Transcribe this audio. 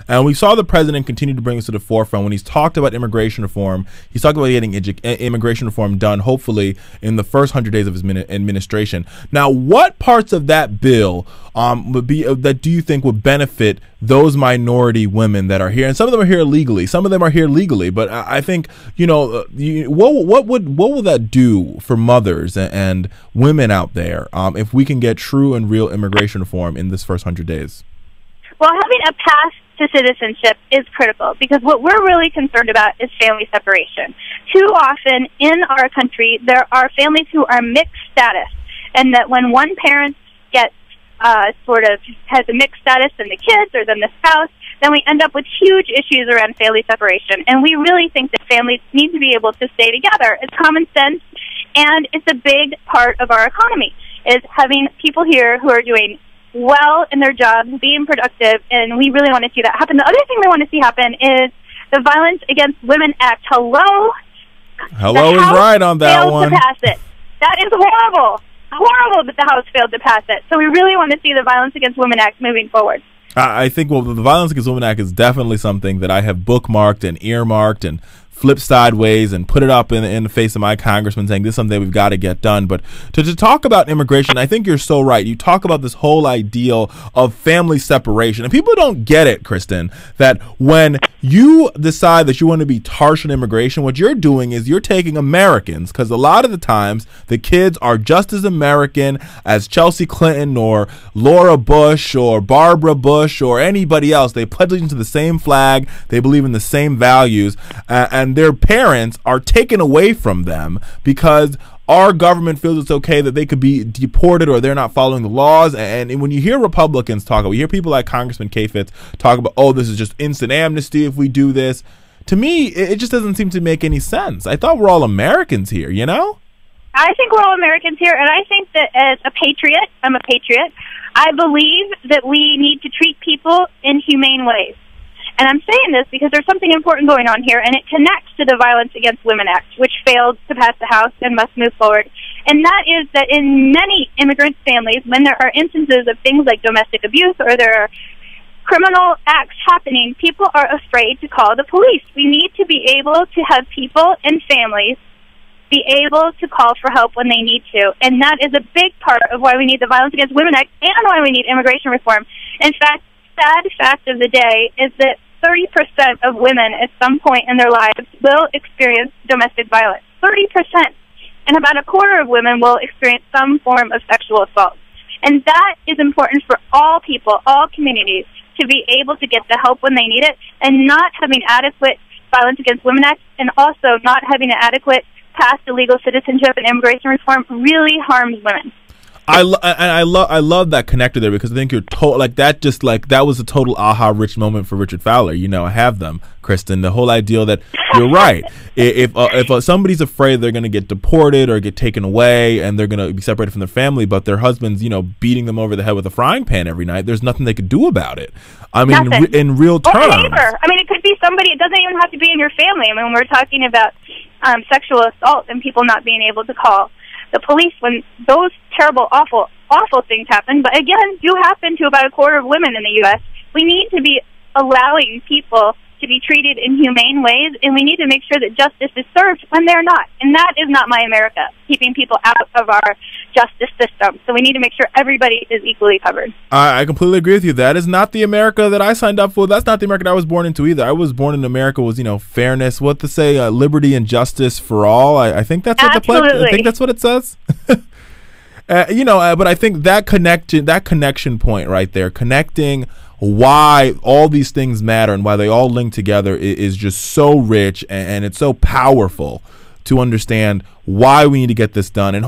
And we saw the president continue to bring this to the forefront when he's talked about immigration reform. He's talked about getting immigration reform done, hopefully, in the first 100 days of his administration. Now, what parts of that bill would be that do you think would benefit those minority women that are here? And some of them are here legally. Some of them are here legally. But I think, what will that do for mothers and women out there if we can get true and real immigration reform in this first 100 days? Well, having a path to citizenship is critical because what we're really concerned about is family separation. Too often in our country, there are families who are mixed status, and that when one parent gets has a mixed status than the kids or than the spouse, then we end up with huge issues around family separation. And we really think that families need to be able to stay together. It's common sense, and it's a big part of our economy, is having people here who are doing well in their jobs, being productive, and we really want to see that happen. The other thing we want to see happen is the Violence Against Women Act. Hello is right on that one. To pass it. That is horrible. Horrible that the House failed to pass it. So we really want to see the Violence Against Women Act moving forward. I think, the Violence Against Women Act is definitely something that I have bookmarked and earmarked and flip sideways and put it up in the face of my congressman saying this is something we've got to get done. But to talk about immigration, I think you're so right. You talk about this whole ideal of family separation, and people don't get it, Kristen, that when you decide that you want to be harsh on immigration, what you're doing is you're taking Americans, because a lot of the times the kids are just as American as Chelsea Clinton or Laura Bush or Barbara Bush or anybody else. They pledge allegiance to the same flag. They believe in the same values, and their parents are taken away from them because our government feels it's okay that they could be deported or they're not following the laws. And when you hear Republicans talk, we hear people like Congressman Chaffetz talk about, oh, this is just instant amnesty if we do this. To me, it just doesn't seem to make any sense. I thought we're all Americans here, you know? I think we're all Americans here, and I think that as a patriot, I'm a patriot, I believe that we need to treat people in humane ways. And I'm saying this because there's something important going on here, and it connects to the Violence Against Women Act, which failed to pass the House and must move forward. And that is that in many immigrant families, when there are instances of things like domestic abuse or there are criminal acts happening, people are afraid to call the police. We need to be able to have people and families be able to call for help when they need to. And that is a big part of why we need the Violence Against Women Act and why we need immigration reform. In fact, sad fact of the day is that 30% of women at some point in their lives will experience domestic violence. 30%. And about a quarter of women will experience some form of sexual assault. And that is important for all people, all communities, to be able to get the help when they need it, and not having adequate Violence Against Women Act and also not having an adequate path to legal citizenship and immigration reform really harms women. I love that connector there, because I think you're that was a total aha rich moment for Richard Fowler. I have them, Kristen. The whole idea that you're right. If somebody's afraid they're going to get deported or get taken away and they're going to be separated from their family, but their husband's beating them over the head with a frying pan every night, there's nothing they could do about it. I mean, in real terms. Or a neighbor. I mean, it could be somebody. It doesn't even have to be in your family. I mean, when we're talking about sexual assault and people not being able to call the police when those terrible, awful things happen, but again, do happen to about a quarter of women in the U.S., we need to be allowing people to be treated in humane ways, and we need to make sure that justice is served when they're not. And that is not my America, keeping people out of our justice system. So we need to make sure everybody is equally covered. I completely agree with you. That is not the America that I signed up for. That's not the America I was born into either. I was born in America was, fairness, liberty and justice for all. I think that's what I think that's what it says. But I think that connection point right there, connecting why all these things matter and why they all link together is just so rich, and it's so powerful to understand why we need to get this done. And